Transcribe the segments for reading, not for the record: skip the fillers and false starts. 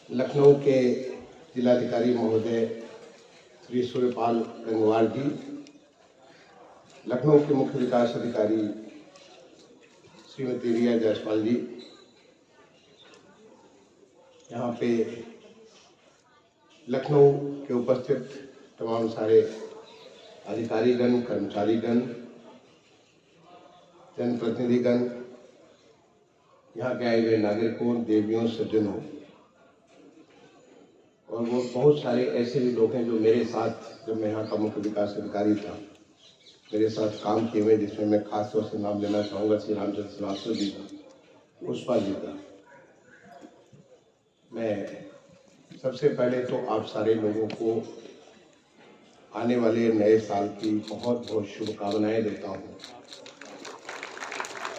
लखनऊ के जिलाधिकारी महोदय श्री सूर्यपाल गंगवार जी, लखनऊ के मुख्य विकास अधिकारी श्रीमती रिया जायसवाल जी, यहाँ पे लखनऊ के उपस्थित तमाम सारे अधिकारीगण, कर्मचारीगण, जनप्रतिनिधिगण, यहाँ के आए हुए नागरिकों, देवियों, सज्जनों, और वो बहुत सारे ऐसे भी लोग हैं जो मेरे साथ, जब मैं यहाँ का मुख्य विकास अधिकारी था, मेरे साथ काम किए हुए, जिसमें मैं खास तौर से नाम लेना चाहूँगा श्री रामचंद्र श्रीवास्तव जी का, पुष्पा जी का। मैं सबसे पहले तो आप सारे लोगों को आने वाले नए साल की बहुत बहुत शुभकामनाएं देता हूँ।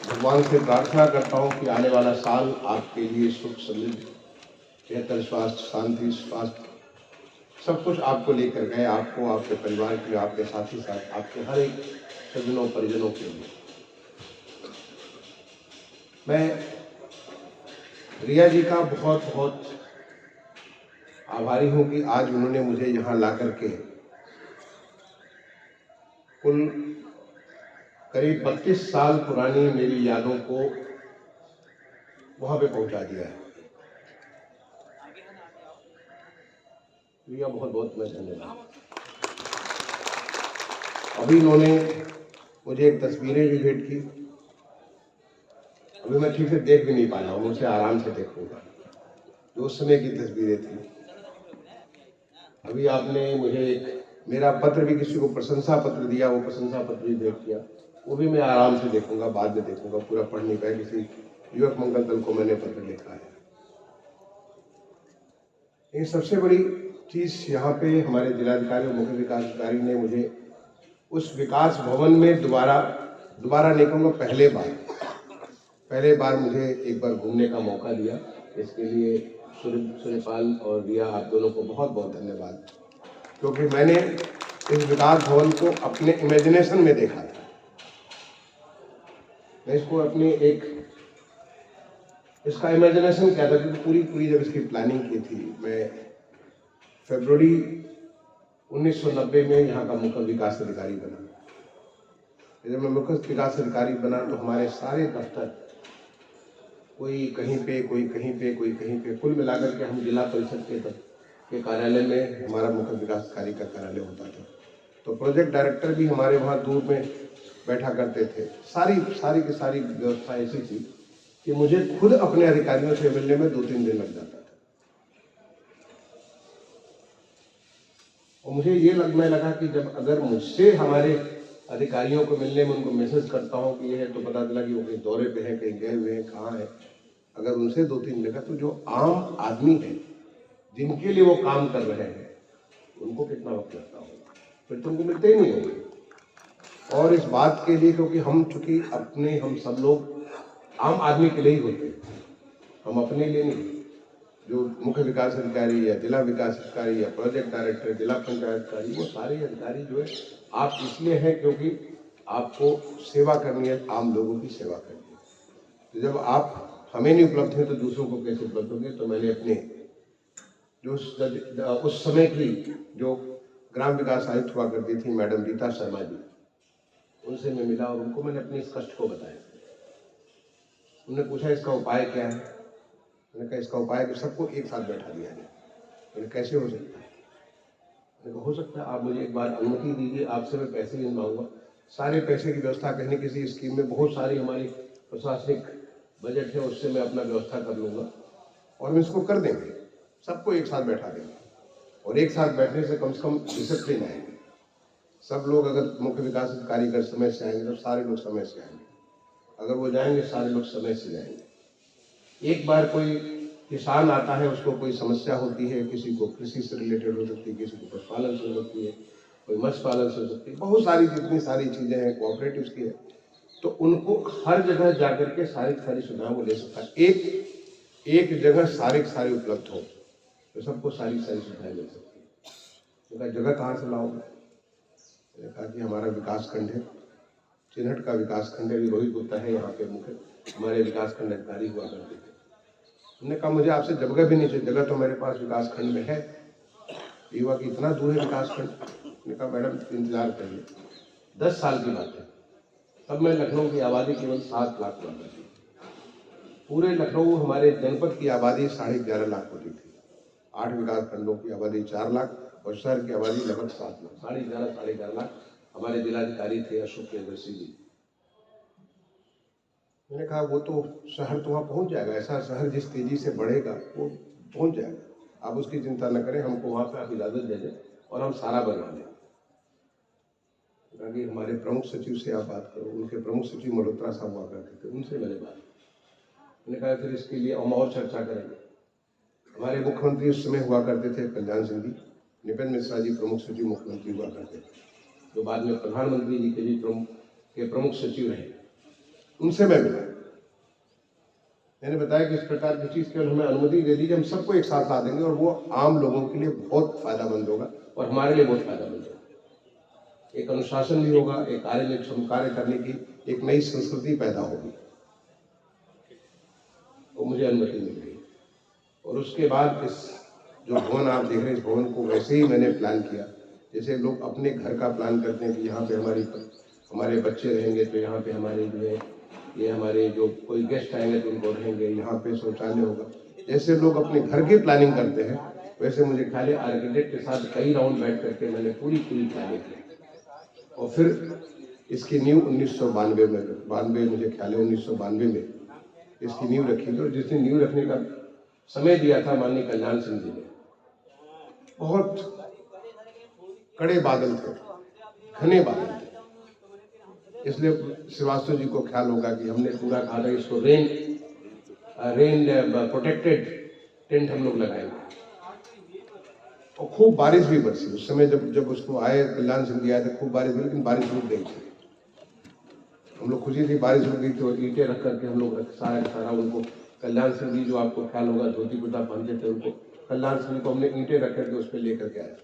भगवान से प्रार्थना करता हूँ कि आने वाला साल आपके लिए सुख, समृद्धि, बेहतर स्वास्थ्य, शांति, स्वास्थ्य सब कुछ आपको लेकर गए, आपको, आपके परिवार के लिए, आपके साथी साथ आपके हर एक सज्जनों परिजनों के लिए। मैं रिया जी का बहुत बहुत आभारी हूँ कि आज उन्होंने मुझे यहाँ ला करके कुल करीब 32 साल पुरानी मेरी यादों को वहाँ पे पहुँचा दिया है। रिया, बहुत बहुत मैं धन्यवाद। अभी इन्होंने मुझे एक तस्वीरें भी भेंट की, अभी मैं ठीक से देख भी नहीं पाया हूँ, मुझसे आराम से देखूंगा, जो उस समय की तस्वीरें थी। अभी आपने मुझे मेरा पत्र भी, किसी को प्रशंसा पत्र दिया, वो प्रशंसा पत्र भी भेंट किया, वो भी मैं आराम से देखूंगा, बाद में देखूंगा, पूरा पढ़ नहीं पाया। किसी युवक मंगल दल को मैंने पत्र लिखा है। ये सबसे बड़ी चीज यहाँ पे हमारे जिलाधिकारी और मुख्य विकास अधिकारी ने मुझे उस विकास भवन में दोबारा नहीं कहूँगा, पहले बार मुझे एक बार घूमने का मौका दिया। इसके लिए सूर्यपाल और रिया, आप दोनों को बहुत बहुत धन्यवाद, क्योंकि मैंने इस विकास भवन को अपने इमेजिनेशन में देखा था। मैं इसको अपनी इसका इमेजिनेशन क्या था, क्योंकि पूरी जब इसकी प्लानिंग की थी, मैं फरवरी 1990 में यहाँ का मुख्य विकास अधिकारी बना। जब मैं मुख्य विकास अधिकारी बना तो हमारे सारे दफ्तर, कोई कहीं पे, कोई कहीं पे, कोई कहीं पे, कुल मिलाकर के हम जिला परिषद के कार्यालय में, हमारा मुख्य विकास अधिकारी का कार्यालय होता था। तो प्रोजेक्ट डायरेक्टर भी हमारे वहाँ दूर में बैठा करते थे। सारी की सारी व्यवस्था ऐसी थी कि मुझे खुद अपने अधिकारियों से मिलने में 2-3 दिन लग जाता था। और मुझे ये लगने लगा कि जब अगर मुझसे हमारे अधिकारियों को मिलने में उनको मैसेज करता हूँ कि ये है, तो पता चला कि वो कहीं दौरे पे हैं, कहीं गए हुए हैं, कहाँ है। अगर उनसे 2-3 मिलेगा तो जो आम आदमी है, जिनके लिए वो काम कर रहे हैं, उनको कितना वक्त लगता होगा, फिर तो उनको मिलते ही नहीं होंगे। और इस बात के लिए, क्योंकि हम सब लोग आम आदमी के लिए ही होते हैं, हम अपने लिए नहीं। जो मुख्य विकास अधिकारी या जिला विकास अधिकारी या प्रोजेक्ट डायरेक्टर, जिला पंचायत अधिकारी, वो सारे अधिकारी जो है आप इसलिए हैं क्योंकि आपको सेवा करनी है, आम लोगों की सेवा करनी है। तो जब आप हमें नहीं उपलब्ध हैं तो दूसरों को कैसे उपलब्ध होंगे। तो मैंने अपने जो उस समय की जो ग्राम विकास आयुक्त हुआ करती थी मैडम रीता शर्मा जी, उनसे मैं मिला और उनको मैंने अपने इस कष्ट को बताया। उन्होंने पूछा इसका उपाय क्या है। मैंने कहा इसका उपाय कि सबको एक साथ बैठा दिया जाए। मैंने कैसे हो सकता है? मैंने कहा हो सकता है, आप मुझे एक बार अनुमति दीजिए, आपसे मैं पैसे नहीं मांगूंगा, सारे पैसे की व्यवस्था कहीं किसी स्कीम में बहुत सारी हमारी प्रशासनिक बजट है, उससे मैं अपना व्यवस्था कर लूँगा और हम इसको कर देंगे, सबको एक साथ बैठा देंगे। और एक साथ बैठने से कम डिसिप्लिन आएंगे। सब लोग अगर मुख्य विकास अधिकारी अगर समय से आएंगे तो सारे लोग समय से आएंगे, अगर वो जाएंगे सारे लोग समय से जाएंगे। एक बार कोई किसान आता है, उसको कोई समस्या होती है, किसी को कृषि से रिलेटेड हो सकती है, किसी को पशुपालन से हो सकती है, कोई मत्स्य पालन से हो सकती है, बहुत सारी जितनी सारी चीज़ें हैं कोऑपरेटिव्स की है, तो उनको हर जगह जाकर के सारी सुविधाएं वो ले सकता है। एक जगह सारी उपलब्ध हो तो सबको सारी सुविधाएं मिल सकती है। तो जगह कहाँ से लाओगे? मैंने कहा कि हमारा विकास खंड है, चिन्हट का विकास खंड है, रोहित गुप्ता है यहाँ पे मुख्य हमारे विकास खंड अधिकारी हुआ करते थे। उन्होंने कहा मुझे आपसे जगह भी नहीं चाहिए, जगह तो मेरे पास विकास खंड में है। युवा कि इतना दूर है विकास खंड। मैंने कहा मैडम इंतजार करिए, 10 साल की बात है, तब मैं लखनऊ की आबादी केवल 7 लाख हुआ करती थी। पूरे लखनऊ हमारे जनपद की आबादी 11.5 लाख होती थी। 8 विकास खंडों की आबादी 4 लाख और शहर की आबादी लगभग 7 लाख, 11.5 लाख हमारे जिलाधिकारी थे अशोक प्रियदर्शी जी। मैंने कहा वो तो शहर तो वहाँ पहुँच जाएगा, ऐसा शहर जिस तेजी से बढ़ेगा वो पहुँच जाएगा, आप उसकी चिंता न करें, हमको वहाँ पे आप इजाज़त दे दें और हम सारा बनवा दें। कि हमारे प्रमुख सचिव से आप बात करो, उनके प्रमुख सचिव मल्होत्रा साहब हुआ करते थे, उनसे मैंने बात। मैंने कहा फिर इसके लिए हम और चर्चा करेंगे। हमारे मुख्यमंत्री उस समय हुआ करते थे कल्याण सिंह जी, निपेंद्र मिश्रा जी प्रमुख सचिव मुख्यमंत्री हुआ करते थे, जो बाद में प्रधानमंत्री जी के भी प्रमुख सचिव रहे। उनसे मैं मिला, मैंने बताया कि इस प्रकार की चीज़ केवल हमें अनुमति दे दीजिए, हम सबको एक साथ ला देंगे और वो आम लोगों के लिए बहुत फायदामंद होगा और हमारे लिए बहुत फायदामंद होगा। एक अनुशासन भी होगा, एक कार्य करने की एक नई संस्कृति पैदा होगी। तो मुझे अनुमति मिल गई और उसके बाद इस जो भवन आप देख रहे हैं, इस भवन को वैसे ही मैंने प्लान किया जैसे लोग अपने घर का प्लान करते हैं कि यहाँ पे हमारे बच्चे रहेंगे, तो यहाँ पे हमारे जो है ये हमारे जो कोई गेस्ट आएंगे तो उनको रहेंगे, यहाँ पे शौचालय होगा। जैसे लोग अपने घर की प्लानिंग करते हैं वैसे मुझे ख्याल है आर्किटेक्ट के साथ कई राउंड बैठ करके मैंने पूरी प्लानिंग की और फिर इसकी नींव 1992 में मुझे ख्याल है 1992 में इसकी नींव रखी थी। और जिसने नींव रखने का समय दिया था माननीय कल्याण सिंह जी ने, बहुत कड़े बादल थे, घने बादल थे, इसलिए श्रीवास्तव जी को ख्याल होगा कि हमने पूरा कहा था इसको रेन प्रोटेक्टेड टेंट हम लोग लगाएंगे। और खूब बारिश भी बरसी उस समय, जब उसको आए कल्याण सिंह जी आए थे, खूब बारिश हुई, लेकिन बारिश रुक गई थी। हम लोग खुशी थी बारिश रुक गई थी और ईंटें रख करके हम लोग सारा उनको कल्याण सिंह जी, जो आपको ख्याल होगा धोती कुर्ता पहनते थे, उनको कल्याण सिंह को हमने ईंटें रख करके उस पर लेकर के आए।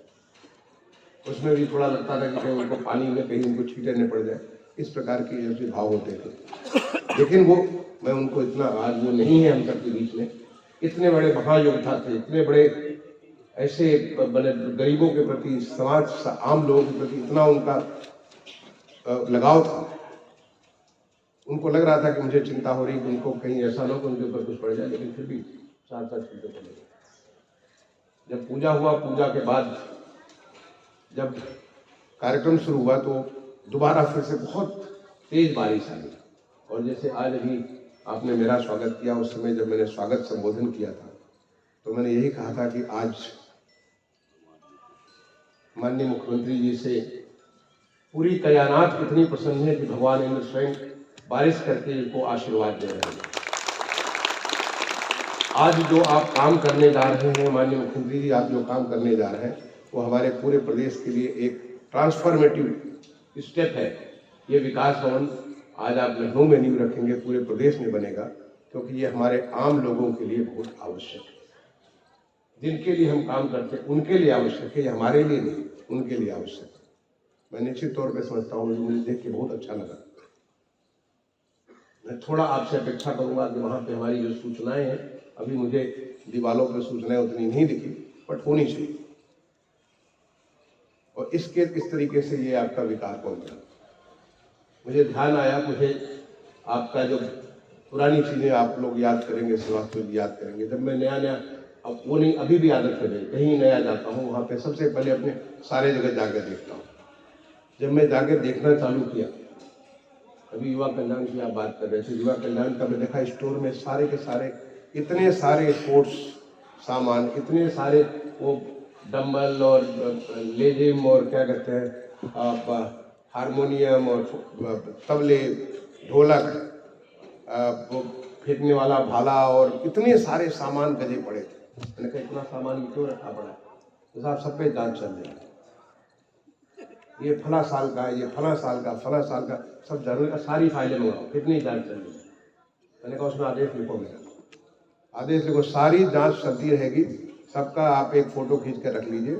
उसमें भी थोड़ा लगता था कि कहीं उनको पानी में कहीं उनको छींटे न पड़ जाए, इस प्रकार के ऐसे भाव होते थे। लेकिन वो मैं उनको इतना, आज वो नहीं है हम सबके बीच में, इतने बड़े महायोद्धा थे, इतने बड़े ऐसे बने गरीबों के प्रति, समाज आम लोगों के प्रति इतना उनका लगाव था। उनको लग रहा था कि मुझे चिंता हो रही कि उनको कहीं ऐसा ना हो कि उनके ऊपर कुछ पड़ जाए, लेकिन फिर भी साथ चलते चले। जब पूजा हुआ, पूजा के बाद जब कार्यक्रम शुरू हुआ तो दोबारा फिर से बहुत तेज बारिश आई। और जैसे आज अभी आपने मेरा स्वागत किया, उस समय जब मैंने स्वागत संबोधन किया था तो मैंने यही कहा था कि आज माननीय मुख्यमंत्री जी से पूरी कायनात कितनी प्रसन्न है कि भगवान इंद्र स्वयं बारिश करके इनको आशीर्वाद दे रहे हैं। आज जो आप काम करने जा रहे हैं माननीय मुख्यमंत्री जी, आप जो काम करने जा रहे हैं वो हमारे पूरे प्रदेश के लिए एक ट्रांसफॉर्मेटिव स्टेप है। ये विकास भवन आज आप लखनऊ में नींव रखेंगे, पूरे प्रदेश में बनेगा, क्योंकि ये हमारे आम लोगों के लिए बहुत आवश्यक है। जिनके लिए हम काम करते हैं उनके लिए आवश्यक है, ये हमारे लिए नहीं, उनके लिए आवश्यक है। मैं निश्चित तौर पर समझता हूँ, मुझे देख के बहुत अच्छा लगा। मैं थोड़ा आपसे अपेक्षा करूंगा कि वहाँ पे हमारी जो सूचनाएं हैं, अभी मुझे दीवारों पर सूचनाएं उतनी नहीं दिखी, बट होनी चाहिए। और इस तरीके से ये आपका विकास भवन बना। मुझे ध्यान आया, मुझे आपका जो पुरानी चीज़ें आप लोग याद करेंगे, श्रीवास्तव जी याद करेंगे, जब मैं नया अब वो नहीं, अभी भी आदत है, कहीं नया जाता हूँ वहाँ पे सबसे पहले अपने सारे जगह जाकर देखता हूँ। जब मैं जाकर देखना चालू किया, अभी युवा कल्याण की आप बात कर रहे थे, युवा कल्याण का मैं देखा स्टोर में सारे के सारे इतने सारे स्पोर्ट्स सामान, इतने सारे वो डम्बल और लेजिम और क्या कहते हैं हारमोनियम और तबले, ढोलक, वो फेंकने वाला भाला और इतने सारे सामान गजे पड़े थे। मैंने कहा इतना सामान क्यों रखा पड़ा है? तो साहब सब पे जांच चल रही है, ये फला साल का है, ये फला साल का, फला साल का, सब जरूरी का सारी फाइलें मंगाओ, कितनी जांच चल रही है। मैंने कहा उसमें आदेश लिखो, मेरा आदेश लिखो, सारी जांच चलती रहेगी, सबका आप एक फोटो खींच कर रख लीजिए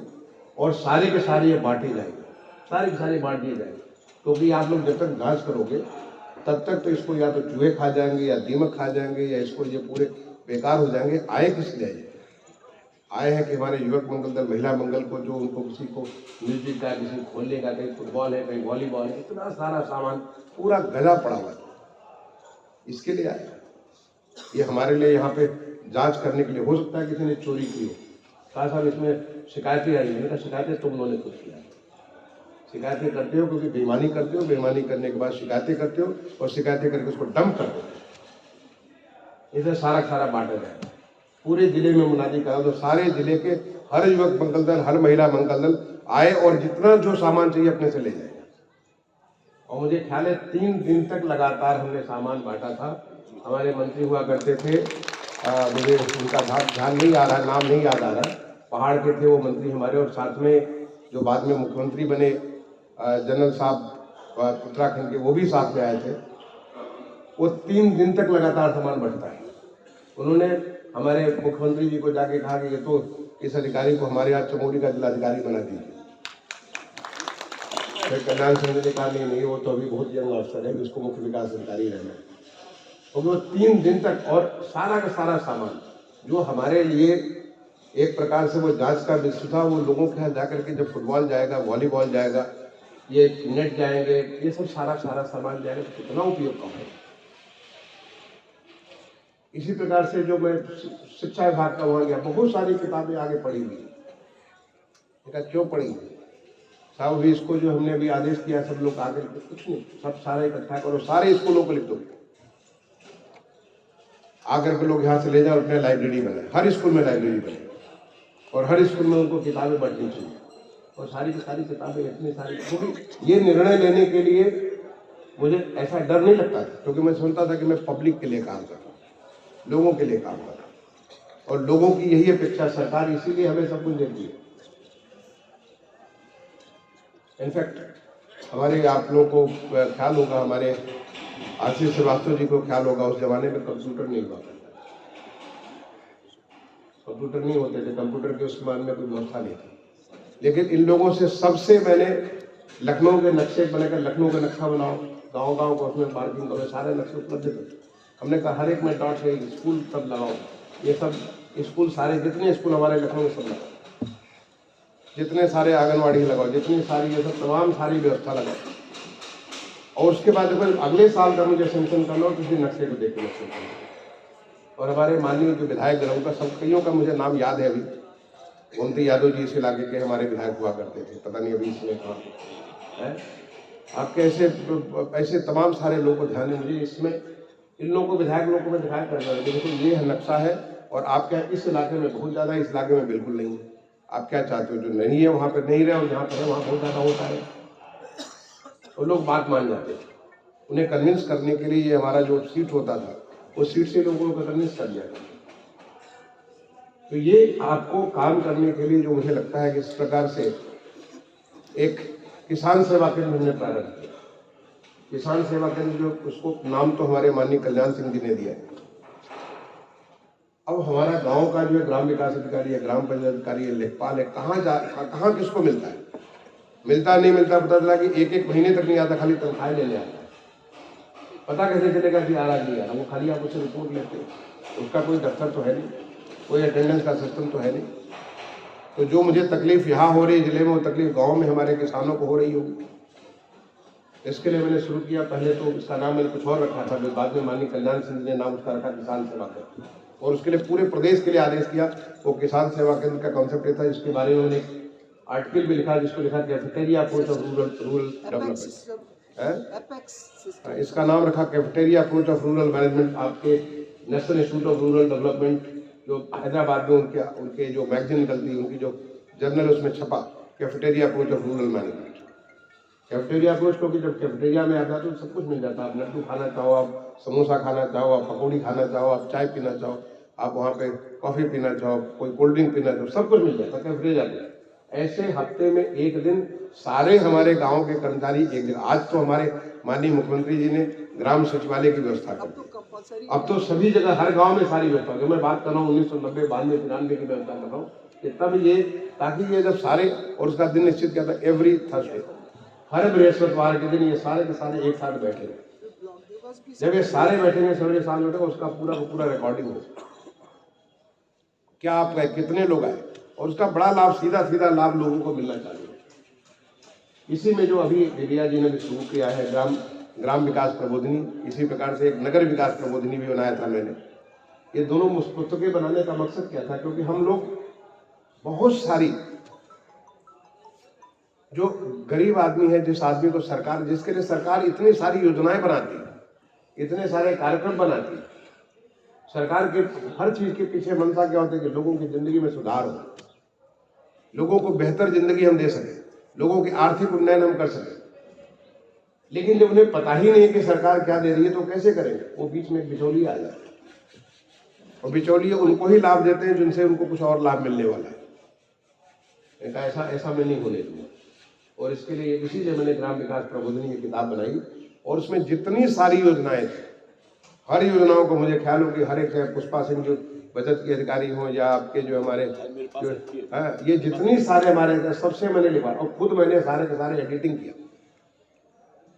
और सारे के सारे ये बांटे जाएंगे, सारे के सारे बांट दिए जाएंगे। क्योंकि आप लोग जब तक जांच करोगे तब तक तो इसको या तो चूहे खा जाएंगे या दीमक खा जाएंगे, या इसको ये पूरे बेकार हो जाएंगे। आए किस लिए आए हैं कि हमारे युवक मंगल दल, महिला मंगल को जो उनको किसी को म्यूजिक का, किसी को खोलने का, कहीं फुटबॉल है, कहीं वॉलीबॉल है, इतना सारा सामान पूरा गजा पड़ा हुआ है, इसके लिए आए। ये हमारे लिए यहाँ पे जांच करने के लिए, हो सकता है किसी ने चोरी की हो, कहा साहब इसमें शिकायतें आई हैं, शिकायतें तुम लोगों ने खुद किया, शिकायतें करते हो क्योंकि बेईमानी करते हो, बेईमानी करने के बाद शिकायतें करते हो और शिकायतें करके उसको डंप कर देते हो। इसे सारा बांटा जाएगा, पूरे जिले में मुनादी करा दो, सारे जिले के हर युवक मंगल दल, हर महिला मंगल दल आए और जितना जो सामान चाहिए अपने से ले जाएगा। और मुझे ख्याल है 3 दिन तक लगातार हमने सामान बांटा था। हमारे मंत्री हुआ करते थे, मुझे उनका ध्यान नहीं आ रहा, नाम नहीं याद आ रहा, पहाड़ के थे वो मंत्री हमारे, और साथ में जो बाद में मुख्यमंत्री बने जनरल साहब उत्तराखंड के, वो भी साथ में आए थे। वो 3 दिन तक लगातार सामान बढ़ता है। उन्होंने हमारे मुख्यमंत्री जी को जाके कहा कि ये तो इस अधिकारी को हमारे यहाँ चमोली का जिलाधिकारी बना दीजिए। फिर कल्याण सिंह ने कहा नहीं, वो तो अभी बहुत यंग अफसर है, उसको मुख्य विकास अधिकारी रहना है। और वो 3 दिन तक, और सारा का सारा सामान जो हमारे लिए एक प्रकार से वो जांच का विषय था, वो लोगों के यहाँ जाकर के जब फुटबॉल जाएगा, वॉलीबॉल जाएगा, ये नेट जाएंगे, ये सब सारा सामान जाएगा तो कितना उपयोग का है। इसी प्रकार से जो मैं शिक्षा विभाग का वहां गया, बहुत सारी किताबें आगे पढ़ी हुई, क्यों पढ़ी साहब भी, इसको जो हमने अभी आदेश किया सब लोग आगे, कुछ नहीं, सब सारा इकट्ठा करो, सारे स्कूलों को लिख दो, आकर के लोग यहाँ से ले जाओ, अपने लाइब्रेरी बनाए, हर स्कूल में लाइब्रेरी बने और हर स्कूल में उनको किताबें पढ़नी चाहिए, और सारी की सारी किताबें इतनी सारी, क्योंकि ये निर्णय लेने के लिए मुझे ऐसा डर नहीं लगता था, क्योंकि मैं समझता था कि मैं पब्लिक के लिए काम कर रहा हूँ, लोगों के लिए काम कर रहा हूँ, और लोगों की यही अपेक्षा, सरकार इसीलिए हमें सब कुछ देती है। इनफैक्ट हमारे, आप लोगों को ख्याल होगा, हमारे आशीष श्रीवास्तव जी को ख्याल होगा, उस जमाने में कंप्यूटर नहीं हुआ करता, कंप्यूटर नहीं होते थे, कंप्यूटर के उस जमाने में कोई व्यवस्था नहीं थी, लेकिन इन लोगों से सबसे मैंने लखनऊ के नक्शे बनाकर, लखनऊ का नक्शा बनाओ, गांव को उसमें पार्किंग करो, सारे नक्शे उपलब्ध थे। हमने कहा हर एक में डॉट है, स्कूल सब लगाओ, ये सब स्कूल सारे, जितने स्कूल हमारे लखनऊ में सब लगाओ, जितने सारे आंगनवाड़ी लगाओ, जितनी सारी ये सब तमाम सारी व्यवस्था लगाओ, और उसके बाद देखो अगले साल का मुझे सेंक्शन करना हो, किसी नक्शे को देख के। और हमारे माननीय जो विधायक रहे, उनका सब कईयों का मुझे नाम याद है अभी, गोमती यादव जी इस इलाके के हमारे विधायक हुआ करते थे, पता नहीं अभी इसमें कहाँ है। आपके ऐसे तमाम सारे लोगों को ध्यान है, मुझे इसमें इन लोगों को, विधायक लोगों को मैं दिखाया कर रहा हूँ, देखो ये है नक्शा है, और आप क्या इस इलाके में बहुत ज़्यादा, इस इलाके में बिल्कुल नहीं है, आप क्या चाहते हो, जो नहीं है वहाँ पर नहीं रहे, और जहाँ पर है वहाँ बहुत ज़्यादा होता है, तो लोग बात मान जाते थे। उन्हें कन्विंस करने के लिए ये हमारा जो सीट होता था, उस सीट से लोगों को कन्विंस कर दिया था। तो ये आपको काम करने के लिए जो मुझे लगता है कि इस प्रकार से एक किसान सेवा केंद्र हमने प्रारंभ किया, किसान सेवा केंद्र, जो उसको नाम तो हमारे माननीय कल्याण सिंह जी ने दिया है। अब हमारा गांव का जो है ग्राम विकास अधिकारी है, ग्राम पंचायत अधिकारी है, लेखपाल है, कहाँ किसको मिलता है, मिलता नहीं मिलता, पता चला कि एक महीने तक नहीं आता, खाली तनख्वाह लेने आता है। पता कैसे चलेगा कि आ रहा नहीं आ रहा, वो खाली आप उससे रिपोर्ट लेते हो, उसका कोई दफ्तर तो है नहीं, कोई अटेंडेंस का सिस्टम तो है नहीं। तो जो मुझे तकलीफ यहाँ हो रही है जिले में, वो तकलीफ गांव में हमारे किसानों को हो रही होगी। इसके लिए मैंने शुरू किया, पहले तो इसका नाम मैंने कुछ और रखा था, बाद में माननीय कल्याण सिंह ने नाम उसका रखा किसान सेवा केंद्र, और उसके लिए पूरे प्रदेश के लिए आदेश किया। वो किसान सेवा केंद्र का कॉन्सेप्ट ये था, जिसके बारे में मैंने आर्टिकल भी लिखा, जिसको लिखा cafeteria approach of rural development है। इसका नाम रखा cafeteria approach of rural management. आपके national institute of rural development जो हैदराबाद में उनके जो मैगजीन निकलती, उनकी जो जर्नल उसमें छपा, cafeteria approach of rural management. Cafeteria approach, क्योंकि जब कैफेटेरिया में आता तो सब कुछ मिल जाता, आप लड्डू खाना चाहो, आप समोसा खाना चाहो, आप पकौड़ी खाना चाहो, आप चाय पीना चाहो, आप वहाँ पे कॉफ़ी पीना चाहो, कोई कोल्ड ड्रिंक पीना चाहो, सब कुछ मिल जाता कैफेटेरिया में। ऐसे हफ्ते में एक दिन सारे हमारे गांव के कर्मचारी एक दिन, आज तो हमारे माननीय मुख्यमंत्री जी ने ग्राम सचिवालय की व्यवस्था कर दी, अब तो सभी जगह हर गांव में सारी व्यवस्था, जो मैं बात कर रहा हूँ 1990, 92, 93 की व्यवस्था कर रहा हूँ, तब ये, ताकि ये जब सारे, और उसका दिन निश्चित किया था एवरी थर्सडे, हर बृहस्पतिवार के दिन ये सारे के सारे एक साथ बैठे, जब ये सारे बैठेंगे सवेरे 7 बजे, उसका पूरा रिकॉर्डिंग हो, क्या आप गए, कितने लोग आए, और उसका बड़ा लाभ, सीधा सीधा लाभ लोगों को मिलना चाहिए। इसी में जो अभी दिव्या जी ने भी शुरू किया है ग्राम विकास प्रबोधिनी, इसी प्रकार से एक नगर विकास प्रबोधिनी भी बनाया था मैंने। ये दोनों पुस्तकें बनाने का मकसद क्या था, क्योंकि हम लोग बहुत सारी जो गरीब आदमी है, जिस आदमी को सरकार, जिसके लिए सरकार इतनी सारी योजनाएं बनाती है, इतने सारे कार्यक्रम बनाती है, सरकार के हर चीज के पीछे मनसा क्या होता है कि लोगों की जिंदगी में सुधार हो, लोगों को बेहतर जिंदगी हम दे सकें, लोगों की आर्थिक उन्नयन हम कर सकें। लेकिन जब उन्हें पता ही नहीं कि सरकार क्या दे रही है तो कैसे करेंगे, वो बीच में बिचौलिए आ जाते हैं, और बिचौलिए उनको ही लाभ देते हैं जिनसे उनको कुछ और लाभ मिलने वाला है। ऐसा मैं नहीं होने दूंगा, और इसके लिए इसीलिए मैंने ग्राम विकास प्रबोधिनी की किताब बनाई, और उसमें जितनी सारी योजनाएं थी, हर योजनाओं को मुझे ख्याल हो कि हर एक, चाहे पुष्पा सिंह जो बचत के अधिकारी हों या आपके जो हमारे ये जितनी सारे हमारे, सबसे मैंने लिखा, और खुद मैंने सारे के सारे एडिटिंग किया।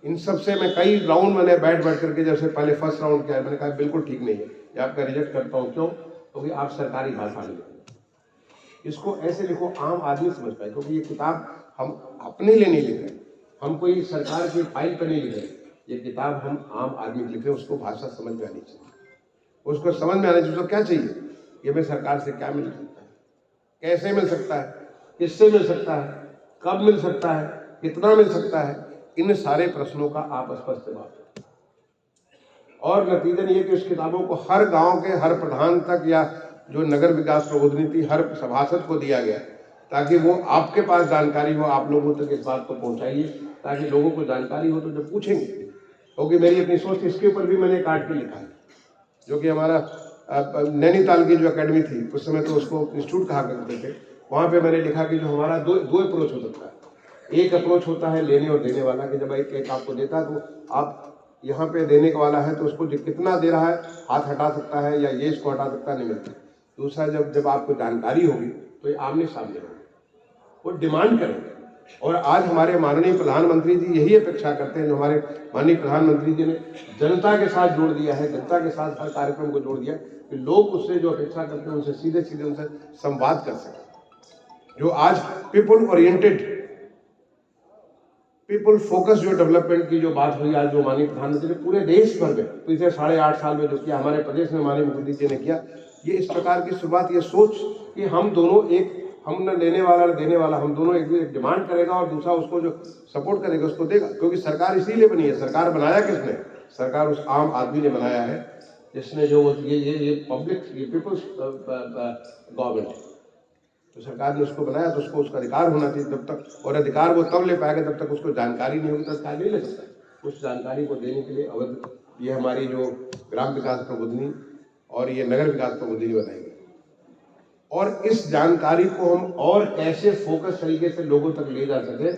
इन सब से मैं कई राउंड मैंने बैठ करके, जैसे पहले फर्स्ट राउंड किया, मैंने कहा बिल्कुल ठीक नहीं है, ये आपका रिजेक्ट करता हूँ। क्यों? क्योंकि आप सरकारी भाषा में लिखो, इसको ऐसे लिखो आम आदमी समझ पाए, क्योंकि ये किताब हम अपने लिए नहीं लिख रहे, हम कोई सरकार की फाइल पर नहीं लिख रहे, ये किताब हम आम आदमी लिख रहे हैं, उसको भाषा समझ में आनी चाहिए, उसको समझ में आने चाहिए उसको क्या चाहिए, ये मैं सरकार से क्या मिल सकता है, कैसे मिल सकता है, किससे मिल सकता है, कब मिल सकता है, कितना मिल सकता है, इन सारे प्रश्नों का आप स्पष्ट जवाब दें। और नतीजन ये कि उस किताबों को हर गांव के हर प्रधान तक, या जो नगर विकास प्रबोधिनी थी, हर सभासद को दिया गया, ताकि वो आपके पास जानकारी हो, आप लोगों तक इस बात को पहुंचाइए, ताकि लोगों को जानकारी हो तो जब पूछेंगे। क्योंकि मेरी अपनी सोच, इसके ऊपर भी मैंने काट के लिखा है, जो कि हमारा नैनीताल की जो अकेडमी थी, उस समय तो उसको इंस्टीट्यूट कहा करते थे, वहाँ पे मैंने लिखा कि जो हमारा दो अप्रोच हो सकता है। एक अप्रोच होता है लेने और देने वाला, कि जब एक आपको देता है तो आप यहाँ पे देने का वाला है तो उसको जो कितना दे रहा है हाथ हटा सकता है, या ये इसको हटा सकता नहीं मिलता। दूसरा, जब आपको जानकारी होगी तो ये आमने सामने होगी, वो डिमांड करेंगे। और आज हमारे माननीय प्रधानमंत्री जी यही अपेक्षा करते हैं, जो हमारे माननीय प्रधानमंत्री जी ने जनता के साथ जोड़ दिया है, जनता के साथ हर कार्यक्रम को जोड़ दिया, कि लोग उससे जो अपेक्षा करते हैं उनसे सीधे सीधे उनसे संवाद कर सकें। जो आज पीपल ओरिएंटेड, पीपल फोकस जो डेवलपमेंट की जो बात हुई आज, जो माननीय प्रधानमंत्री ने पूरे देश भर में पिछले 8.5 साल में जो किया, हमारे प्रदेश में माननीय मुख्यमंत्री जी ने किया, ये इस प्रकार की शुरुआत, ये सोच कि हम दोनों एक, हम न लेने वाला न देने वाला, हम दोनों एक डिमांड करेगा और दूसरा उसको जो सपोर्ट करेगा उसको देगा। क्योंकि सरकार इसीलिए बनी है, सरकार बनाया किसने? सरकार उस आम आदमी ने बनाया है, जिसने जो ये पब्लिक, ये पीपल्स गवर्नमेंट है, तो सरकार ने उसको बनाया, तो उसको उसका अधिकार होना चाहिए जब तक, और अधिकार वो तब ले पाएगा जब तक उसको जानकारी नहीं होगी, तो अधिकार नहीं ले सकता। उस जानकारी को देने के लिए अवध ये हमारी जो ग्राम विकास प्रबोधिनी और ये नगर विकास प्रबोधिनी बनाई गई, और इस जानकारी को हम और कैसे फोकस तरीके से लोगों तक ले जा सके,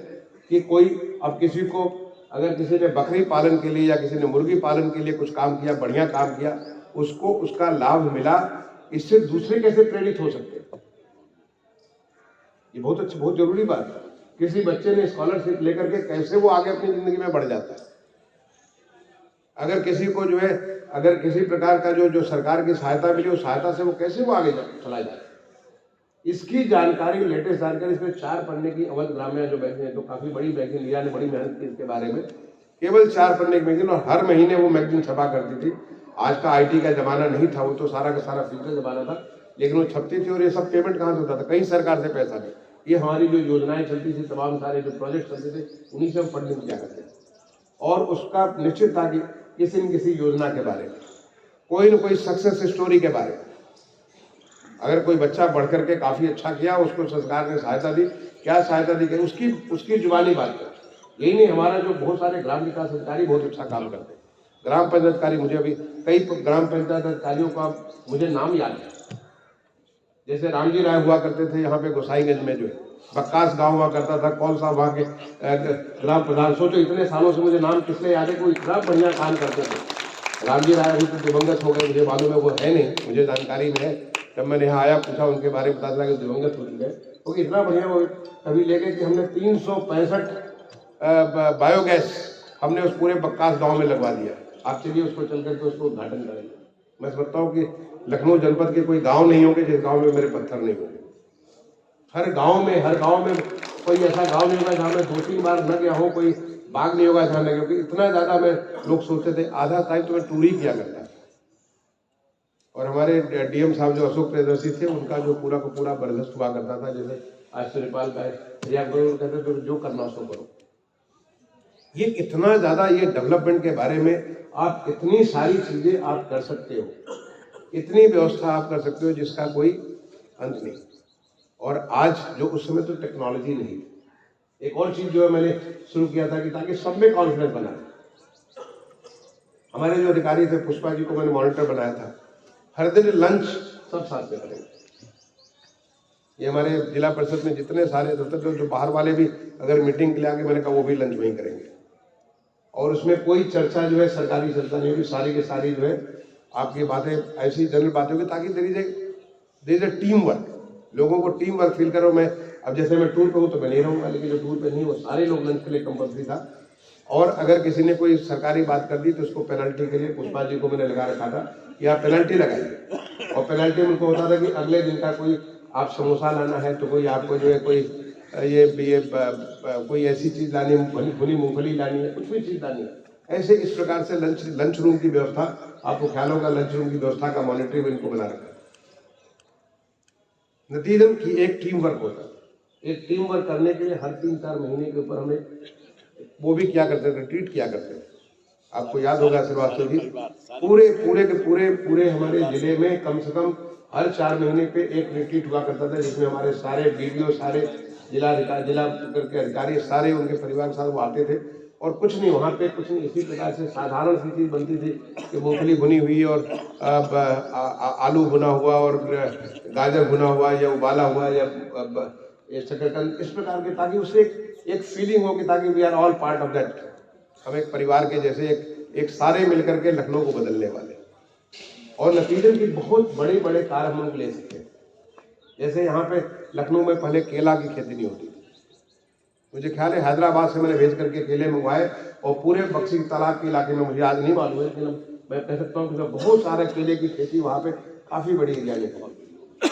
कि कोई, अब किसी को, अगर किसी ने बकरी पालन के लिए या किसी ने मुर्गी पालन के लिए कुछ काम किया, बढ़िया काम किया, उसको उसका लाभ मिला, इससे दूसरे कैसे प्रेरित हो सकते हैं? ये बहुत अच्छी, बहुत जरूरी बात है। किसी बच्चे ने स्कॉलरशिप लेकर के कैसे वो आगे अपनी जिंदगी में बढ़ जाता है। अगर किसी को जो है, अगर किसी प्रकार का जो सरकार की सहायता मिली, उस सहायता से वो कैसे वो आगे चला जाए, इसकी जानकारी, लेटेस्ट जानकारी, इसमें 4 पन्ने की अवध ग्रामीण जो मैगजीन है, तो काफी बड़ी मैगजीन, लिया ने बड़ी मेहनत की इसके बारे में, केवल 4 पन्ने की मैगजीन, और हर महीने वो मैगजीन छपा करती थी। आज का IT का जमाना नहीं था, वो तो सारा का सारा फिजिकल जमाना था, लेकिन वो छपती थी, और ये सब पेमेंट कहाँ से होता था? कहीं सरकार से पैसा नहीं, ये हमारी जो योजनाएं चलती थी, तमाम सारे जो प्रोजेक्ट चलते थे, उन्हीं से हम फंडिंग किया करते थे। और उसका निश्चित था कि किसी न किसी योजना के बारे में, कोई न कोई सक्सेस स्टोरी के बारे में, अगर कोई बच्चा बढ़ करके काफी अच्छा किया, उसको सरकार ने सहायता दी, क्या सहायता दी, उसकी जुबानी बात कर। यही नहीं, हमारा जो बहुत सारे ग्राम विकास अधिकारी बहुत अच्छा काम करते हैं, ग्राम पंचायत अधिकारी, मुझे अभी कई ग्राम पंचायत अधिकारियों का मुझे नाम याद है। जैसे रामजी राय हुआ करते थे यहाँ पे गोसाईगंज में, जो है बक्कास गांव हुआ करता था, कौन सा वहाँ के ग्राम प्रधान, सोचो इतने सालों से मुझे नाम किसने याद है, कोई इतना बढ़िया काम करते थे। रामजी राय अभी तो दिवंगत हो गए, मुझे मालूम है, वो है नहीं, मुझे जानकारी में है, जब मैंने यहाँ आया पूछा उनके बारे में, पता चला कि दिवंगत हो चुके, तो इतना बढ़िया वो कभी लेके कि हमने 365 बायोगैस हमने उस पूरे बक्कास गाँव में लगवा दिया। आप चलिए उसको चल करके उसको उद्घाटन करेंगे। मैं समझता हूँ कि लखनऊ जनपद के कोई गांव नहीं होंगे जिस गांव में मेरे पत्थर नहीं होंगे। हर गांव में कोई ऐसा गांव नहीं होगा जहाँ मैं 2-3 बार न गया हूँ, कोई बाग नहीं होगा जहाँ न गया, क्योंकि इतना ज़्यादा मैं, लोग सोचते थे आधा टाइम तो मैं टूर ही किया करता था। और हमारे डीएम साहब जो अशोक प्रियदर्शी थे, उनका जो पूरा का पूरा बर्दाश्त हुआ करता था। जैसे आज सूर्यपाल का कहते थे जो करना उसको करो। ये इतना ज़्यादा, ये डेवलपमेंट के बारे में आप इतनी सारी चीज़ें आप कर सकते हो, इतनी व्यवस्था आप कर सकते हो जिसका कोई अंत नहीं। और आज जो उस समय तो टेक्नोलॉजी नहीं। एक और चीज़ जो है मैंने शुरू किया था कि ताकि सब में कॉन्फिडेंस बना। हमारे जो अधिकारी थे, पुष्पा जी को मैंने मॉनिटर बनाया था, हर दिन लंच सब साथ में करेंगे। ये हमारे जिला परिषद में जितने सारे दफ्तर जो बाहर वाले भी अगर मीटिंग के लिए आके, मैंने कहा वो भी लंच वहीं करेंगे। और उसमें कोई चर्चा जो है सरकारी चर्चा नहीं होगी, सारी की सारी जो है आपकी बातें ऐसी जनरल बातें होगी, ताकि there is a team work, लोगों को टीम वर्क फील करो। मैं अब जैसे मैं टूर पे हूँ तो मैं नहीं रहूँगा, लेकिन जो टूर पे नहीं, वो सारे लोग लंच के लिए कंपल्सरी था। और अगर किसी ने कोई सरकारी बात कर दी तो उसको पेनल्टी के लिए पुष्पा जी को मैंने लगा रखा था कि आप पेनल्टी लगाइए। और पेनल्टी में उनको होता था कि अगले दिन का कोई आप समोसा लाना है तो कोई आपको जो है कोई कोई ऐसी चीज़ लानी है, भुनी मूंगफली लानी है, कुछ भी चीज़ लानी है। ऐसे इस प्रकार से लंच रूम की व्यवस्था, आपको ख्याल होगा लंच रूम की व्यवस्था का मॉनिटरिंग इनको बना रखा। नतीजन की एक टीम वर्क होता है। एक टीम वर्क करने के लिए हर 3-4 महीने के ऊपर हमें वो भी क्या करते थे, रिट्रीट किया करते थे। आपको याद होगा श्रीवास्तव जी, पूरे हमारे जिले में कम से कम हर 4 महीने पे एक रिट्रीट हुआ करता था, जिसमें हमारे सारे बीडीओ, सारे जिला के अधिकारी, सारे उनके परिवार के साथ वो आते थे। और कुछ नहीं, वहाँ पे कुछ नहीं, इसी प्रकार से साधारण सी चीज़ बनती थी कि मूंगफली भुनी हुई और आलू भुना हुआ और गाजर भुना हुआ या उबाला हुआ या शकरकंद, इस प्रकार के, ताकि उससे एक फीलिंग हो कि ताकि we are all part of that. हम एक परिवार के जैसे एक सारे मिलकर के लखनऊ को बदलने वाले। और नतीजे की बहुत बड़े बड़े कार्य हम लोग ले सकते हैं। जैसे यहाँ पे लखनऊ में पहले केला की खेती नहीं होती थी। मुझे ख्याल है हैदराबाद से मैंने भेज करके केले मंगवाए, और पूरे बक्सी तालाब के इलाके में, मुझे आज नहीं मालूम है, लेकिन मैं कह सकता हूँ कि बहुत सारे केले की खेती वहाँ पे काफ़ी बड़ी एरिया में होती।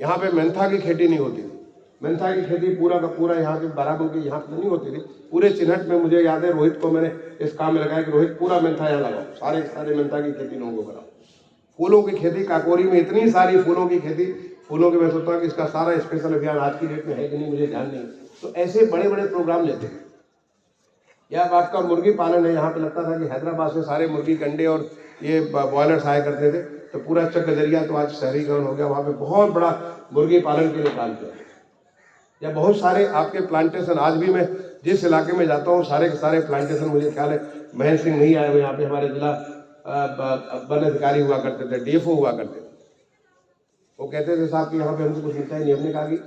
यहाँ पे मेंथा की खेती नहीं होती थी। मेंथा की खेती पूरा का पूरा यहाँ के बाराबंकी यहाँ पे नहीं होती थी। पूरे चिन्हट में मुझे याद है रोहित को मैंने इस काम में लगाया कि रोहित पूरा मेंथा यहाँ लगाओ, सारे मेंथा की खेती लोगों को कराओ। फूलों की खेती, काकोरी में इतनी सारी फूलों की खेती, फूलों के, मैं सोचता हूँ कि इसका सारा स्पेशल अभियान आज की डेट में है कि नहीं मुझे ध्यान नहीं। तो ऐसे बड़े बड़े प्रोग्राम लेते हैं। या आपका मुर्गी पालन है, यहाँ पे लगता था कि हैदराबाद से सारे मुर्गी के अंडे और ये बॉयलर्स आया करते थे, तो पूरा चक गजरिया तो आज शहरीकरण हो गया, वहाँ पे बहुत बड़ा मुर्गी पालन के लिए काम किया। या बहुत सारे आपके प्लांटेशन, आज भी मैं जिस इलाके में जाता हूँ सारे के सारे प्लांटेशन, मुझे ख्याल है महेंद्र सिंह नहीं आए हुए यहाँ पे, हमारे जिला वन अधिकारी हुआ करते थे, डीएफओ हुआ करते थे। वो कहते थे साहब कि यहाँ पे हमको कुछ मिलता ही नहीं। हमने कहा कि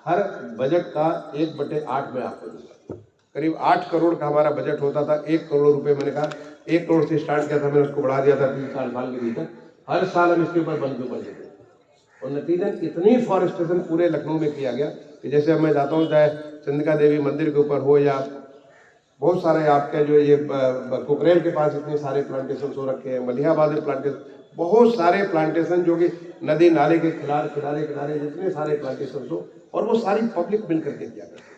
हर बजट का 1/8 में आपको दूंगा। करीब 8 करोड़ का हमारा बजट होता था, 1 करोड़ रुपए, मैंने कहा 1 करोड़ से स्टार्ट किया था, मैंने उसको बढ़ा दिया था 3-4 साल के भीतर। हर साल हम इसके ऊपर बंद ऊपर देते। और नतीजन इतनी फॉरेस्टेशन पूरे लखनऊ में किया गया कि जैसे अब मैं जाता हूँ, चाहे चंद्रिका देवी मंदिर के ऊपर हो या बहुत सारे आपके जो ये कुकरेल के पास इतने सारे प्लांटेशन हो रखे हैं, मलिहाबाद में प्लांटेशन, बहुत सारे प्लांटेशन जो कि नदी नाले के किनारे जितने सारे प्लांटेशन हो, और वो सारी पब्लिक मिल करके किया करती है।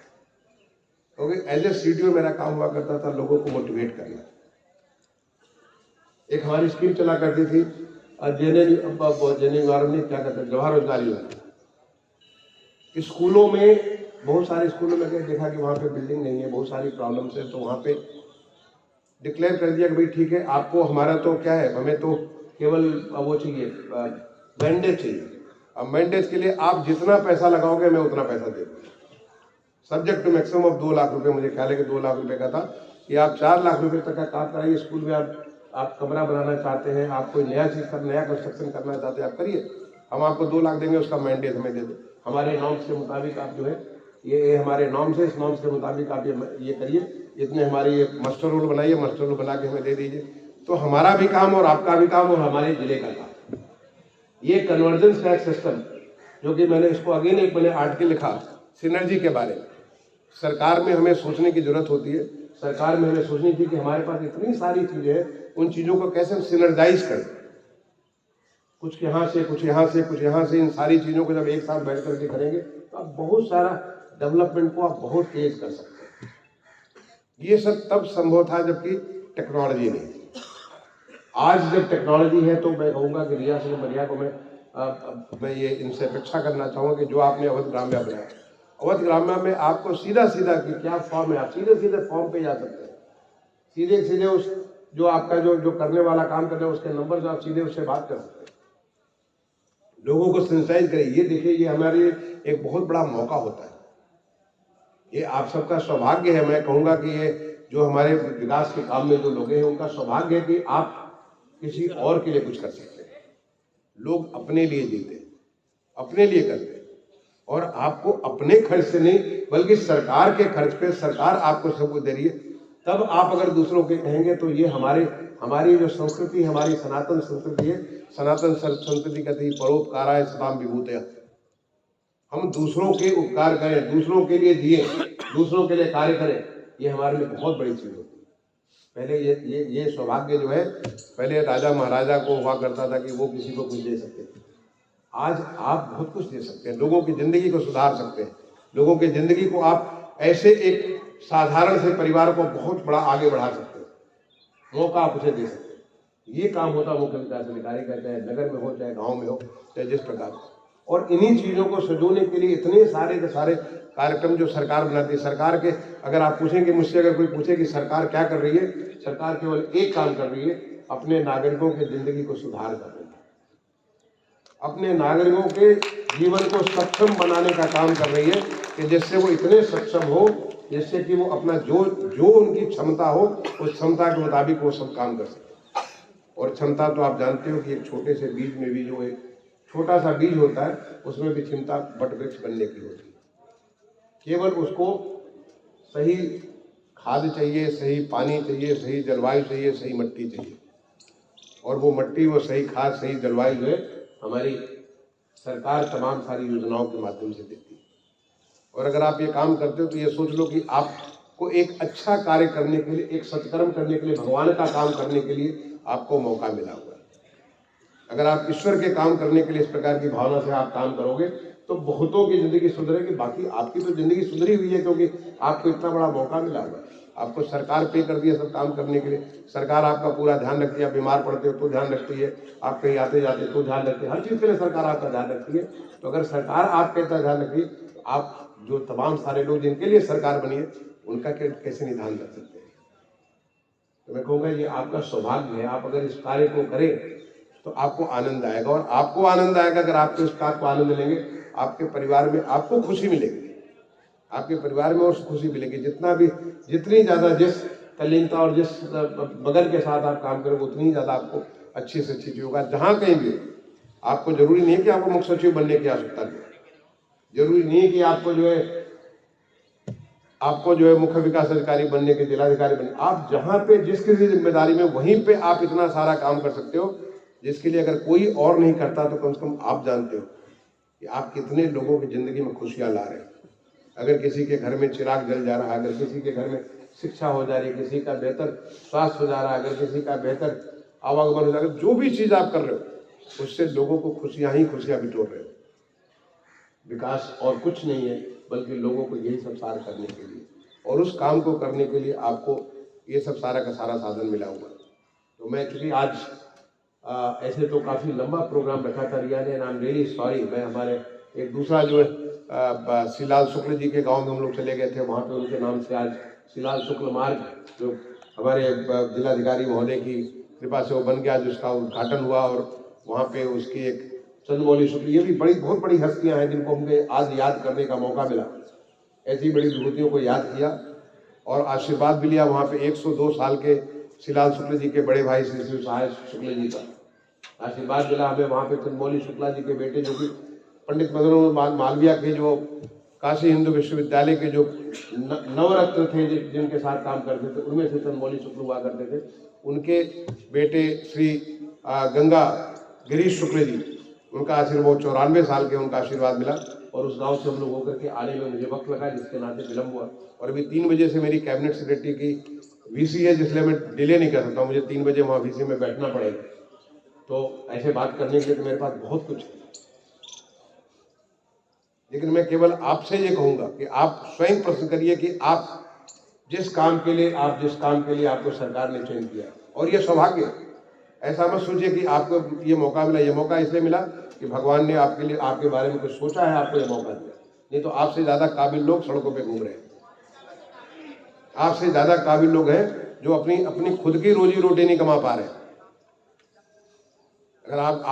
क्योंकि एज ए सीडीओ मेरा काम हुआ करता था लोगों को मोटिवेट करना। एक हमारी स्कीम चला करती थी जेने क्या कहते हैं, जवाहर रोजगार योजना। स्कूलों में, बहुत सारे स्कूलों में देखा कि वहाँ पे बिल्डिंग नहीं है, बहुत सारी प्रॉब्लम्स है, तो वहाँ पे डिक्लेयर कर दिया कि भाई ठीक है, आपको हमारा तो क्या है, हमें तो केवल वो चाहिए, मैंडेज चाहिए। अब मैंडेज के लिए आप जितना पैसा लगाओगे मैं उतना पैसा दे दूँगा, subject to maximum of 2 lakh रुपए। मुझे ख्याल है कि 2 लाख रुपए का था कि आप 4 लाख रुपए तक का काम कराइए। स्कूल में आप कमरा बनाना चाहते हैं, आप कोई नया कंस्ट्रक्शन करना चाहते हैं, आप करिए, हम आपको 2 लाख देंगे, उसका मैंडेज हमें दे दो। हमारे नॉर्म्स के मुताबिक आप जो है, ये हमारे नॉर्म्स है, इस नॉर्म्स के मुताबिक आप ये करिए, इतने हमारी ये मास्टर रोल बनाइए, मास्टर रोल बना के हमें दे दीजिए। तो हमारा भी काम और आपका भी काम और हमारे जिले का काम, ये कन्वर्जेंस का एक सिस्टम, जो कि मैंने इसको अगेन एक मैंने आर्टिकल लिखा सिनर्जी के बारे में। सरकार में हमें सोचने की जरूरत होती है। सरकार में हमें सोचनी थी कि हमारे पास इतनी सारी चीजें हैं, उन चीजों को कैसे हम सिनर्जाइज करें। कुछ यहाँ से कुछ यहाँ से कुछ यहाँ से, इन सारी चीज़ों को जब एक साथ बैठ करके करेंगे तो आप बहुत सारा डेवलपमेंट को आप बहुत तेज कर सकते हैं। ये सब तब संभव था जबकि टेक्नोलॉजी नहीं थी। आज जब टेक्नोलॉजी है तो मैं कहूँगा कि रिया सिंह मरिया को मैं ये इनसे अपेक्षा करना चाहूँगा कि जो आपने अवध ग्राम्या बनाया, अवध ग्राम्या में आपको सीधा सीधा कि क्या फॉर्म है, आप सीधे सीधे फॉर्म पे जा सकते हैं, सीधे सीधे उस जो आपका जो करने वाला काम कर रहे हैं उसके नंबर जो आप सीधे उससे बात कर सकते हैं, लोगों को सेंसिटाइज करें। ये देखिए, ये हमारे एक बहुत बड़ा मौका होता है। ये आप सबका सौभाग्य है। मैं कहूँगा कि ये जो हमारे विकास के काम में जो लोग हैं उनका सौभाग्य है कि आप किसी और के लिए कुछ कर सकते हैं। लोग अपने लिए जीते, अपने लिए करते हैं, और आपको अपने खर्च से नहीं बल्कि सरकार के खर्च पे सरकार आपको सब कुछ दे रही है। तब आप अगर दूसरों के कहेंगे तो ये हमारी जो संस्कृति, हमारी सनातन संस्कृति है, सनातन संस्कृति कहती है परोपकाराय सताम विभूतया। हम दूसरों के उपकार करें, दूसरों के लिए जिए, दूसरों के लिए कार्य करें, ये हमारे लिए बहुत बड़ी चीज होती है। पहले ये सौभाग्य जो है पहले राजा महाराजा को हुआ करता था कि वो किसी को कुछ दे सकते थे। आज आप बहुत कुछ दे सकते हैं, लोगों की जिंदगी को सुधार सकते हैं, लोगों की जिंदगी को आप ऐसे एक साधारण से परिवार को बहुत बड़ा आगे बढ़ा सकते हैं, मौका आप उसे दे सकते हैं। ये काम होता मुख्य विकास अधिकारी का, चाहे नगर में हो चाहे गाँव में हो चाहे जिस प्रकार। और इन्हीं चीज़ों को सजोने के लिए इतने सारे के सारे कार्यक्रम जो सरकार बनाती है। सरकार के अगर आप पूछेंगे मुझसे, अगर कोई पूछे कि सरकार क्या कर रही है, सरकार केवल एक काम कर रही है, अपने नागरिकों की जिंदगी को सुधार कर रही है, अपने नागरिकों के जीवन को सक्षम बनाने का काम कर रही है कि जिससे वो इतने सक्षम हो, जिससे कि वो अपना जो उनकी क्षमता हो उस क्षमता के मुताबिक वो सब काम कर सके। और क्षमता तो आप जानते हो कि एक छोटे से बीज में भी जो एक छोटा सा बीज होता है उसमें भी क्षमता वट वृक्ष बनने की होती है। केवल उसको सही खाद चाहिए, सही पानी चाहिए, सही जलवायु चाहिए, सही मिट्टी चाहिए, और वो मिट्टी, वो सही खाद, सही जलवायु है हमारी सरकार तमाम सारी योजनाओं के माध्यम से देती है। और अगर आप ये काम करते हो तो ये सोच लो कि आपको एक अच्छा कार्य करने के लिए, एक सत्कर्म करने के लिए, भगवान का काम करने के लिए आपको मौका मिला हुआ है। अगर आप ईश्वर के काम करने के लिए इस प्रकार की भावना से आप काम करोगे तो बहुतों की जिंदगी सुधरेगी। बाकी आपकी तो जिंदगी सुधरी हुई है क्योंकि आपको इतना बड़ा मौका मिला हुआ है। आपको सरकार पे कर दिया सब काम करने के लिए, सरकार आपका पूरा ध्यान रखती है। आप बीमार पड़ते हो तो ध्यान रखती है, आप कहीं आते जाते तो ध्यान रखती है, हर चीज़ के लिए सरकार आपका ध्यान रखती है। तो अगर सरकार आपका इतना ध्यान रखती है तो आप जो तमाम सारे लोग जिनके लिए सरकार बनी है उनका कैसे नहीं ध्यान रख सकते हैं। तो मैं कहूँगा ये आपका सौभाग्य है। आप अगर इस कार्य को करें तो आपको आनंद आएगा, और आपको आनंद आएगा अगर आप इस बात को आनंद लेंगे, आपके परिवार में आपको खुशी मिलेगी, आपके परिवार में और खुशी मिलेगी। जितनी ज़्यादा जिस तल्लीनता और जिस बगल के साथ आप काम करोगे उतनी ज़्यादा आपको अच्छी से अच्छी चीज़ होगा। जहाँ कहीं भी आपको जरूरी नहीं है कि आपको मुख्य सचिव बनने की आवश्यकता नहीं, जरूरी नहीं है कि आपको जो है मुख्य विकास अधिकारी बनने के, जिलाधिकारी बनने। आप जहाँ पे जिस किसी जिम्मेदारी में वहीं पे आप इतना सारा काम कर सकते हो जिसके लिए अगर कोई और नहीं करता तो कम से कम आप जानते हो कि आप कितने लोगों की जिंदगी में खुशियां ला रहे हैं। अगर किसी के घर में चिराग जल जा रहा है, अगर किसी के घर में शिक्षा हो जा रही है, किसी का बेहतर स्वास्थ्य हो जा रहा है, अगर किसी का बेहतर आवागमन हो जा रहा है, जो भी चीज़ आप कर रहे हो उससे लोगों को खुशियाँ ही खुशियाँ बिटोर रहे हो। विकास और कुछ नहीं है बल्कि लोगों को यही सब सारा करने के लिए, और उस काम को करने के लिए आपको ये सब सारा का सारा साधन मिला हुआ। तो मैं चूँकि आज ऐसे तो काफ़ी लंबा प्रोग्राम रखा था रिया ने, and I am really sorry. मैं हमारे एक दूसरा जो है श्रीलाल शुक्ल जी के गांव में हम लोग चले गए थे, वहाँ पे उनके नाम से आज श्रीलाल शुक्ल मार्ग जो हमारे जिलाधिकारी महोदय की कृपा से वो बन गया, जिसका उद्घाटन हुआ, और वहाँ पे उसकी एक चंद्रमौली शुक्ल, ये भी बहुत बड़ी हस्तियाँ हैं जिनको हमने आज याद करने का मौका मिला। ऐसी बड़ी विभूतियों को याद किया और आशीर्वाद भी लिया। वहाँ पे 102 साल के श्रीलाल शुक्ल जी के बड़े भाई श्री शिव सहाय शुक्ल जी का आशीर्वाद मिला हमें। वहाँ पे चंद्रमौली शुक्ला जी के बेटे जो कि पंडित मदन मालवीय के जो काशी हिंदू विश्वविद्यालय के जो नवरत्न थे जिनके साथ काम करते थे, उनमें से चंद्रमौली शुक्ल हुआ करते थे। उनके बेटे श्री गंगा गिरीश शुक्ल जी, उनका आशीर्वाद 94 साल के उनका आशीर्वाद मिला, और उस गांव से हम लोग होकर के आने में मुझे वक्त लगा, जिसके नाते विलम्ब हुआ। और अभी 3 बजे से मेरी कैबिनेट सेक्रेटरी की वीसी है, जिसलिए मैं डिले नहीं कर सकता हूँ, मुझे 3 बजे वहाँ वीसी में बैठना पड़ेगा। तो ऐसे बात करने के लिए तो मेरे पास बहुत कुछ है, लेकिन मैं केवल आपसे ये कहूँगा कि आप स्वयं प्रश्न करिए कि आप जिस काम के लिए आपको सरकार ने चयन किया, और ये सौभाग्य, ऐसा मत सोचिए कि आपको ये मौका मिला। ये मौका इसलिए मिला कि भगवान ने आपके लिए, आपके बारे में कुछ सोचा है, आपको ये मौका दिया। नहीं तो आपसे ज़्यादा काबिल लोग सड़कों पे घूम रहे हैं, आपसे ज़्यादा काबिल लोग हैं जो अपनी खुद की रोजी रोटी नहीं कमा पा रहे हैं। अगर आप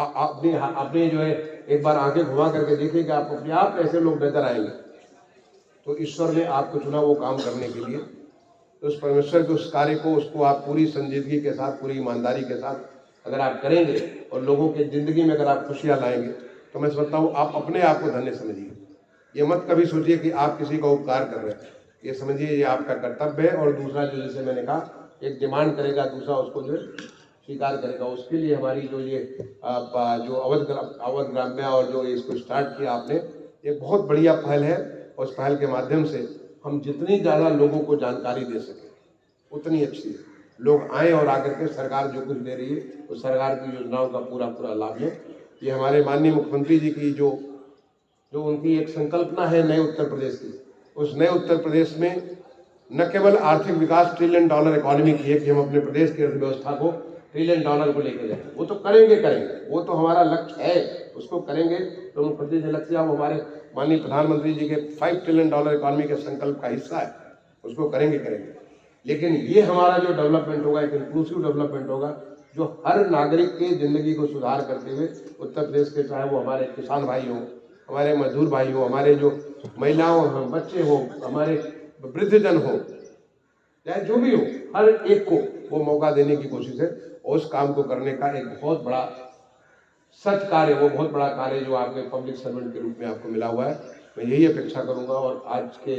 अपनी जो है एक बार आंखें घुमा करके देखिए कि आप अपने आप ऐसे लोग नजर आएंगे, तो ईश्वर ने आपको चुना वो काम करने के लिए। तो उस परमेश्वर के उस कार्य को, उसको आप पूरी संजीदगी के साथ, पूरी ईमानदारी के साथ अगर आप करेंगे और लोगों के जिंदगी में अगर आप खुशियाँ लाएंगे, तो मैं समझता हूँ आप अपने आप को धन्य समझिए। ये मत कभी सोचिए कि आप किसी का उपकार कर रहे हैं, ये समझिए ये आपका कर्तव्य है। और दूसरा जो, जैसे मैंने कहा, एक डिमांड करेगा, दूसरा उसको जो स्वीकार करेगा। उसके लिए हमारी जो ये जो अवध ग्राम्या और जो इसको स्टार्ट किया आपने, एक बहुत बढ़िया पहल है। और उस पहल के माध्यम से हम जितनी ज़्यादा लोगों को जानकारी दे सकें उतनी अच्छी है। लोग आए और आकर के सरकार जो कुछ दे रही है उस सरकार की योजनाओं का पूरा लाभ लें। ये हमारे माननीय मुख्यमंत्री जी की जो उनकी एक संकल्पना है नए उत्तर प्रदेश की, उस नए उत्तर प्रदेश में न केवल आर्थिक विकास $1 ट्रिलियन इकोनॉमी की है कि हम अपने प्रदेश की अर्थव्यवस्था को $1 ट्रिलियन को लेकर जाएंगे, वो तो करेंगे, वो तो हमारा लक्ष्य है, उसको करेंगे। तो मुख्यमंत्री जी लक्ष्य वो हमारे माननीय प्रधानमंत्री जी के $5 ट्रिलियन इकोनॉमी के संकल्प का हिस्सा है, उसको करेंगे। लेकिन ये हमारा जो डेवलपमेंट होगा एक इंक्लूसिव डेवलपमेंट होगा, जो हर नागरिक की जिंदगी को सुधार करते हुए उत्तर प्रदेश के, चाहे वो हमारे किसान भाई हों, हमारे मजदूर भाई हों, हमारे जो महिलाओं हों, बच्चे हों, हमारे वृद्धजन हो, चाहे जो भी हो, हर एक को वो मौका देने की कोशिश है। और उस काम को करने का एक बहुत बड़ा सत्कार्य, वो बहुत बड़ा कार्य जो आपके पब्लिक सर्वेंट के रूप में आपको मिला हुआ है, मैं यही अपेक्षा करूंगा। और आज के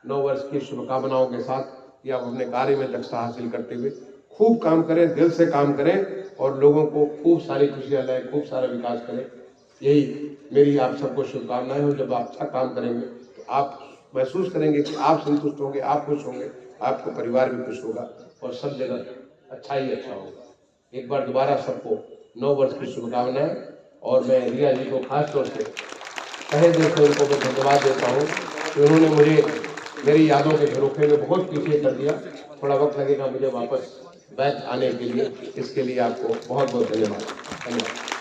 9 वर्ष की शुभकामनाओं के साथ कि आप अपने कार्य में दक्षता हासिल करते हुए खूब काम करें, दिल से काम करें और लोगों को खूब सारी खुशियां लाएं, खूब सारा विकास करें। यही मेरी आप सबको शुभकामनाएं हो। जब आप अच्छा काम करेंगे तो आप महसूस करेंगे कि आप संतुष्ट होंगे, आप खुश होंगे, आपको परिवार भी खुश होगा और सब जगह अच्छा ही अच्छा होगा। एक बार दोबारा सबको 9 वर्ष की शुभकामनाएं। और मैं रिया जी को खास तौर से तहे दिल से उनको मैं धन्यवाद देता हूँ कि उन्होंने मुझे मेरी यादों के झरोखे में बहुत पीछे कर दिया। थोड़ा वक्त लगेगा मुझे वापस बैक आने के लिए, इसके लिए आपको बहुत बहुत धन्यवाद।